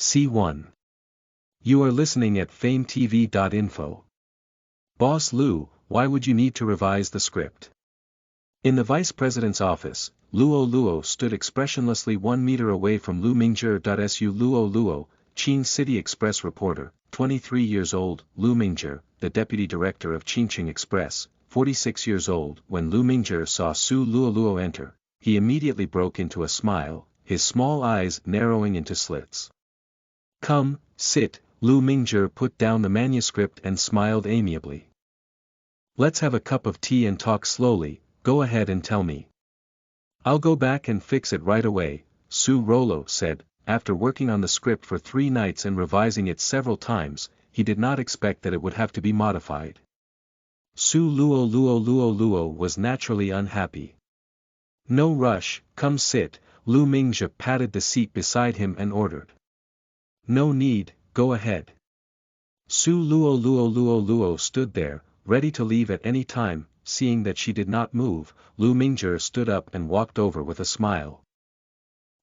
C1. You are listening at FameTV.info. Boss Lu, why would you need to revise the script? In the vice president's office, Luo stood expressionlessly 1 meter away from Lu Mingzhi. Su Luo, Qing City Express reporter, 23 years old. Lu Mingzhi, the deputy director of Qingqing Express, 46 years old. When Lu Mingzhi saw Su Luo enter, he immediately broke into a smile, his small eyes narrowing into slits. Come, sit. Lu Mingzhi put down the manuscript and smiled amiably. Let's have a cup of tea and talk slowly. Go ahead and tell me. I'll go back and fix it right away, Su Luo said. After working on the script for 3 nights and revising it several times, he did not expect that it would have to be modified. Su Luo was naturally unhappy. No rush, come sit. Lu Mingzhi patted the seat beside him and ordered. No need, go ahead. Su Luo stood there, ready to leave at any time. Seeing that she did not move, Lu Mingzhi stood up and walked over with a smile.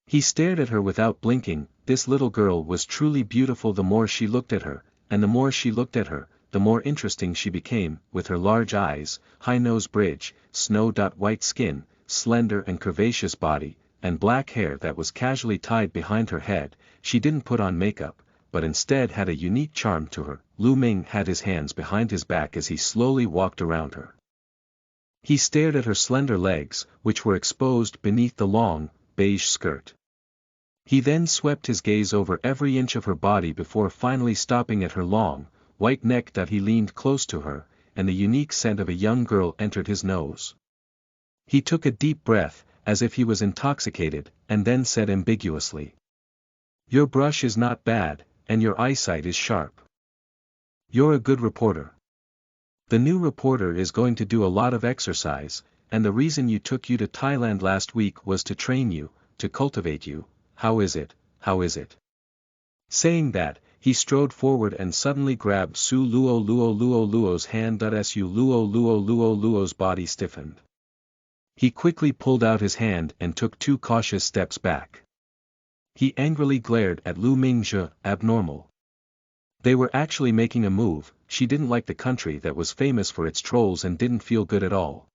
He stared at her without blinking. This little girl was truly beautiful. The more she looked at her, and the more she looked at her, the more interesting she became. With her large eyes, high nose bridge, snow-white skin, slender and curvaceous body, and black hair that was casually tied behind her head, she didn't put on makeup, but instead had a unique charm to her. Lu Ming had his hands behind his back as he slowly walked around her. He stared at her slender legs, which were exposed beneath the long, beige skirt. He then swept his gaze over every inch of her body before finally stopping at her long, white neck. He leaned close to her, and the unique scent of a young girl entered his nose. He took a deep breath, as if he was intoxicated, and then said ambiguously. Your brush is not bad, and your eyesight is sharp. You're a good reporter. The new reporter is going to do a lot of exercise, and the reason you took you to Thailand last week was to train you, to cultivate you. How is it, how is it? Saying that, he strode forward and suddenly grabbed Su Luo's hand. Su Luo's body stiffened. He quickly pulled out his hand and took 2 cautious steps back. He angrily glared at Lu Mingzhi. Abnormal. They were actually making a move. She didn't like the country that was famous for its trolls and didn't feel good at all.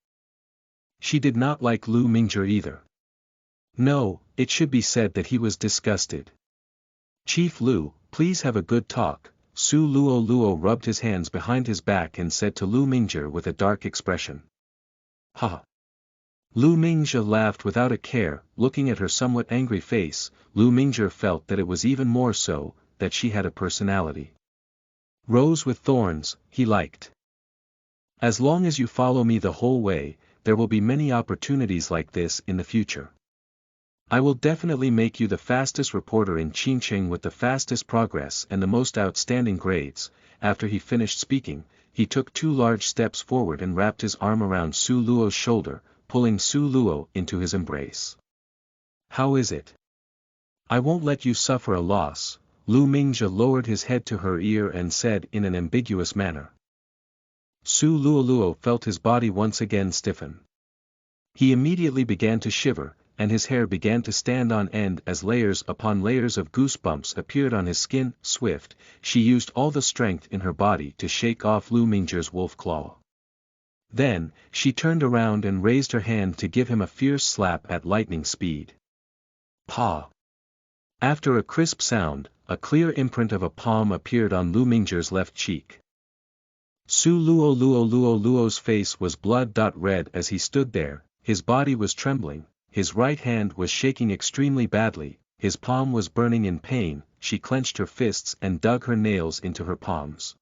She did not like Lu Mingzhi either. No, it should be said that he was disgusted. Chief Lu, please have a good talk. Su Luo rubbed his hands behind his back and said to Lu Mingzhi with a dark expression. Ha! Lu Mingzhi laughed without a care. Looking at her somewhat angry face, Lu Mingzhi felt that it was even more so, that she had a personality. Rose with thorns, he liked. As long as you follow me the whole way, there will be many opportunities like this in the future. I will definitely make you the fastest reporter in Qingqing with the fastest progress and the most outstanding grades. After he finished speaking, he took 2 large steps forward and wrapped his arm around Su Luo's shoulder, pulling Su Luo into his embrace. How is it? I won't let you suffer a loss. Lu Mingzhi lowered his head to her ear and said in an ambiguous manner. Su Luo felt his body once again stiffen. He immediately began to shiver, and his hair began to stand on end as layers upon layers of goosebumps appeared on his skin. Swift, she used all the strength in her body to shake off Lu Mingzhi's wolf claw. Then, she turned around and raised her hand to give him a fierce slap at lightning speed. Pa! After a crisp sound, a clear imprint of a palm appeared on Lu Mingzhi's left cheek. Su Luo's face was blood-red as he stood there. His body was trembling, his right hand was shaking extremely badly, his palm was burning in pain. She clenched her fists and dug her nails into her palms.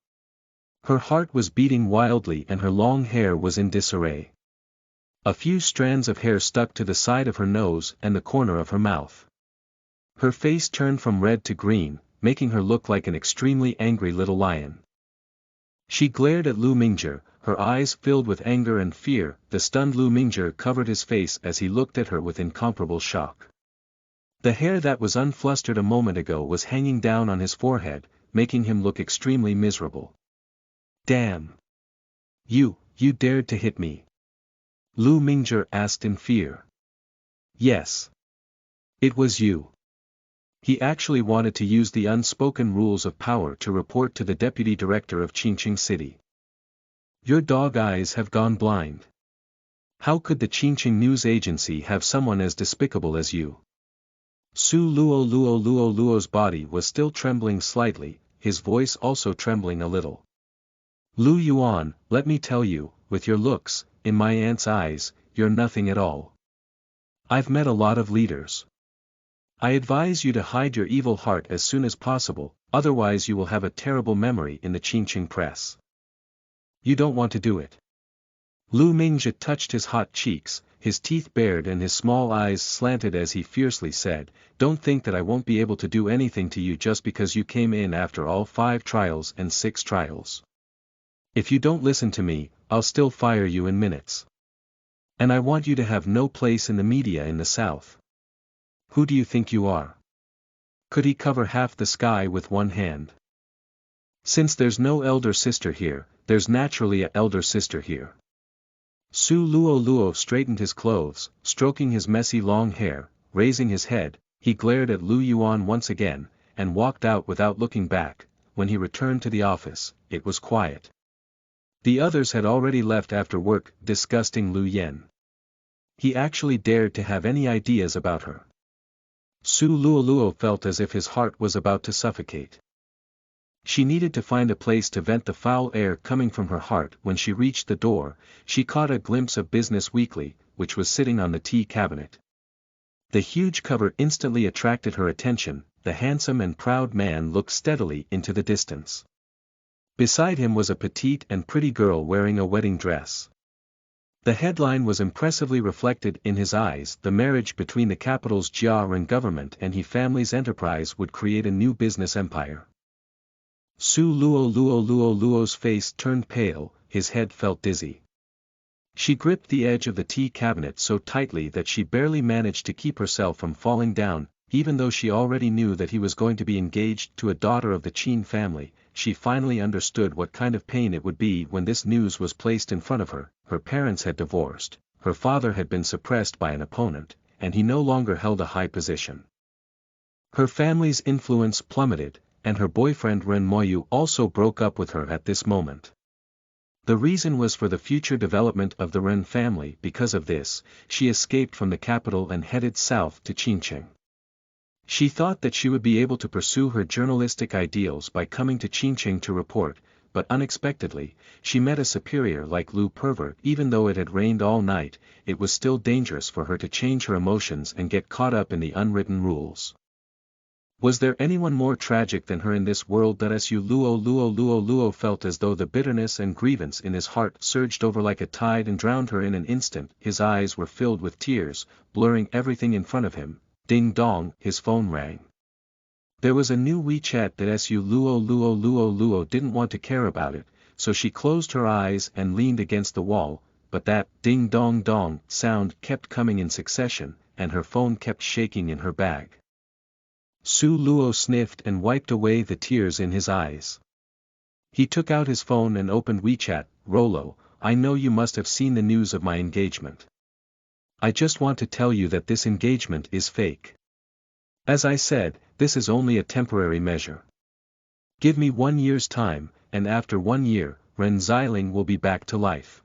Her heart was beating wildly and her long hair was in disarray. A few strands of hair stuck to the side of her nose and the corner of her mouth. Her face turned from red to green, making her look like an extremely angry little lion. She glared at Lu Mingzhi, her eyes filled with anger and fear. The stunned Lu Mingzhi covered his face as he looked at her with incomparable shock. The hair that was unflustered a moment ago was hanging down on his forehead, making him look extremely miserable. Damn! You dared to hit me? Lu Mingzhi asked in fear. Yes. It was you. He actually wanted to use the unspoken rules of power to report to the deputy director of Qingqing City. Your dog eyes have gone blind. How could the Qingqing news agency have someone as despicable as you? Su Luo's body was still trembling slightly, his voice also trembling a little. Lu Yuan, let me tell you, with your looks, in my aunt's eyes, you're nothing at all. I've met a lot of leaders. I advise you to hide your evil heart as soon as possible, otherwise you will have a terrible memory in the Qingqing press. You don't want to do it. Lu Mingzhi touched his hot cheeks, his teeth bared and his small eyes slanted as he fiercely said, don't think that I won't be able to do anything to you just because you came in after all 5 trials and 6 trials. If you don't listen to me, I'll still fire you in minutes. And I want you to have no place in the media in the South. Who do you think you are? Could he cover half the sky with one hand? Since there's no elder sister here, there's naturally a elder sister here. Su Luo straightened his clothes, stroking his messy long hair, raising his head, he glared at Lu Yuan once again, and walked out without looking back. When he returned to the office, it was quiet. The others had already left after work, disgusting Lu Yen. He actually dared to have any ideas about her. Su Luo felt as if his heart was about to suffocate. She needed to find a place to vent the foul air coming from her heart. When she reached the door, she caught a glimpse of Business Weekly, which was sitting on the tea cabinet. The huge cover instantly attracted her attention. The handsome and proud man looked steadily into the distance. Beside him was a petite and pretty girl wearing a wedding dress. The headline was impressively reflected in his eyes. The marriage between the capital's Jiaran government and He family's enterprise would create a new business empire. Su Luo's face turned pale, his head felt dizzy. She gripped the edge of the tea cabinet so tightly that she barely managed to keep herself from falling down. Even though she already knew that he was going to be engaged to a daughter of the Qin family, she finally understood what kind of pain it would be when this news was placed in front of her. Her parents had divorced, her father had been suppressed by an opponent, and he no longer held a high position. Her family's influence plummeted, and her boyfriend Ren Moyu also broke up with her at this moment. The reason was for the future development of the Ren family. Because of this, she escaped from the capital and headed south to Qingqing. She thought that she would be able to pursue her journalistic ideals by coming to Qingqing to report, but unexpectedly, she met a superior like Lu Pervert. Even though it had rained all night, it was still dangerous for her to change her emotions and get caught up in the unwritten rules. Was there anyone more tragic than her in this world? That Su Luo felt as though the bitterness and grievance in his heart surged over like a tide and drowned her in an instant. His eyes were filled with tears, blurring everything in front of him. Ding dong, his phone rang. There was a new WeChat that Su Luo didn't want to care about it, so she closed her eyes and leaned against the wall, but that ding dong dong sound kept coming in succession, and her phone kept shaking in her bag. Su Luo sniffed and wiped away the tears in his eyes. He took out his phone and opened WeChat. Rolo, I know you must have seen the news of my engagement. I just want to tell you that this engagement is fake. As I said, this is only a temporary measure. Give me 1 year's time, and after 1 year, Ren Xiling will be back to life.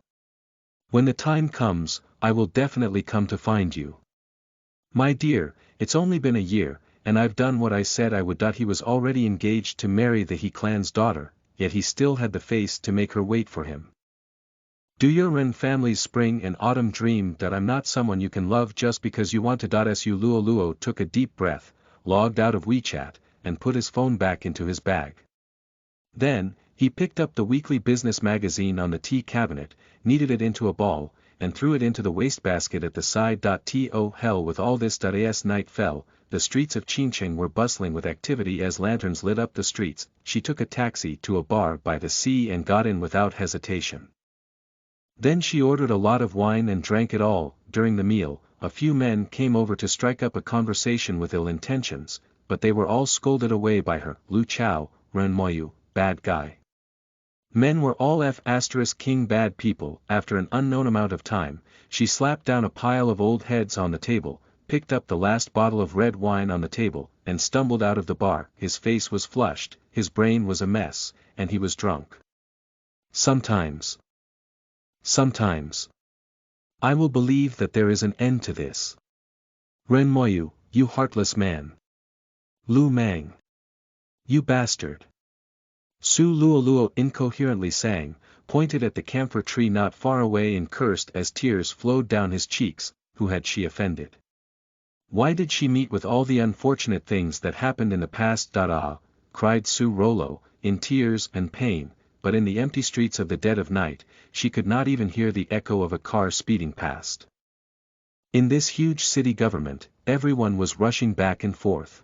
When the time comes, I will definitely come to find you. My dear, it's only been a year, and I've done what I said I would. He was already engaged to marry the He clan's daughter, yet he still had the face to make her wait for him. Do your Ren family's spring and autumn dream that I'm not someone you can love just because you want to. Su Luo took a deep breath, logged out of WeChat, and put his phone back into his bag. Then, he picked up the weekly business magazine on the tea cabinet, kneaded it into a ball, and threw it into the wastebasket at the side. To hell with all this. As night fell, the streets of Qingqing were bustling with activity as lanterns lit up the streets. She took a taxi to a bar by the sea and got in without hesitation. Then she ordered a lot of wine and drank it all. During the meal, a few men came over to strike up a conversation with ill intentions, but they were all scolded away by her. Lu Chao, Ren Moyu, bad guy. Men were all King bad people. After an unknown amount of time, she slapped down a pile of old heads on the table. picked up the last bottle of red wine on the table, and stumbled out of the bar. His face was flushed, his brain was a mess, and he was drunk. Sometimes. I will believe that there is an end to this. Ren Moyu, you heartless man. Lu Mang. You bastard. Su Luoluo incoherently sang, pointed at the camphor tree not far away and cursed as tears flowed down his cheeks. Who had she offended? Why did she meet with all the unfortunate things that happened in the past? Cried Su Rolo, in tears and pain, but in the empty streets of the dead of night, she could not even hear the echo of a car speeding past. In this huge city government, everyone was rushing back and forth.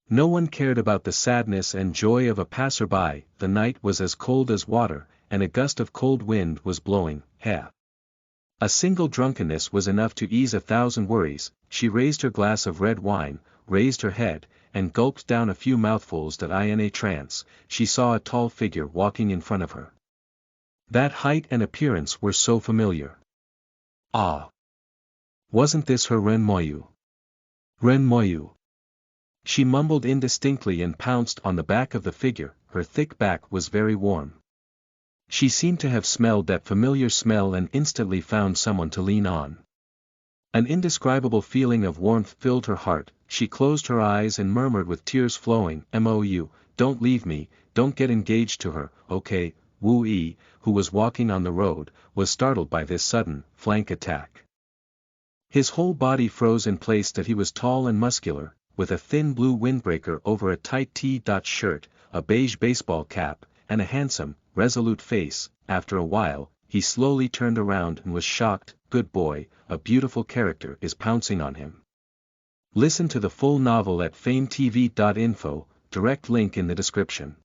No one cared about the sadness and joy of a passerby. The night was as cold as water, and a gust of cold wind was blowing. A single drunkenness was enough to ease 1,000 worries. She raised her glass of red wine, raised her head, and gulped down a few mouthfuls. That in a trance, she saw a tall figure walking in front of her. That height and appearance were so familiar. Ah! Wasn't this her Ren Moyu? Ren Moyu. She mumbled indistinctly and pounced on the back of the figure. Her thick back was very warm. She seemed to have smelled that familiar smell and instantly found someone to lean on. An indescribable feeling of warmth filled her heart. She closed her eyes and murmured with tears flowing, "Mou, don't leave me, don't get engaged to her, okay?" Wu Yi, who was walking on the road, was startled by this sudden, flank attack. His whole body froze in place. That he was tall and muscular, with a thin blue windbreaker over a tight T-shirt, a beige baseball cap, and a handsome, resolute face. After a while, he slowly turned around and was shocked. Good boy, a beautiful character is pouncing on him. Listen to the full novel at FameTV.info, direct link in the description.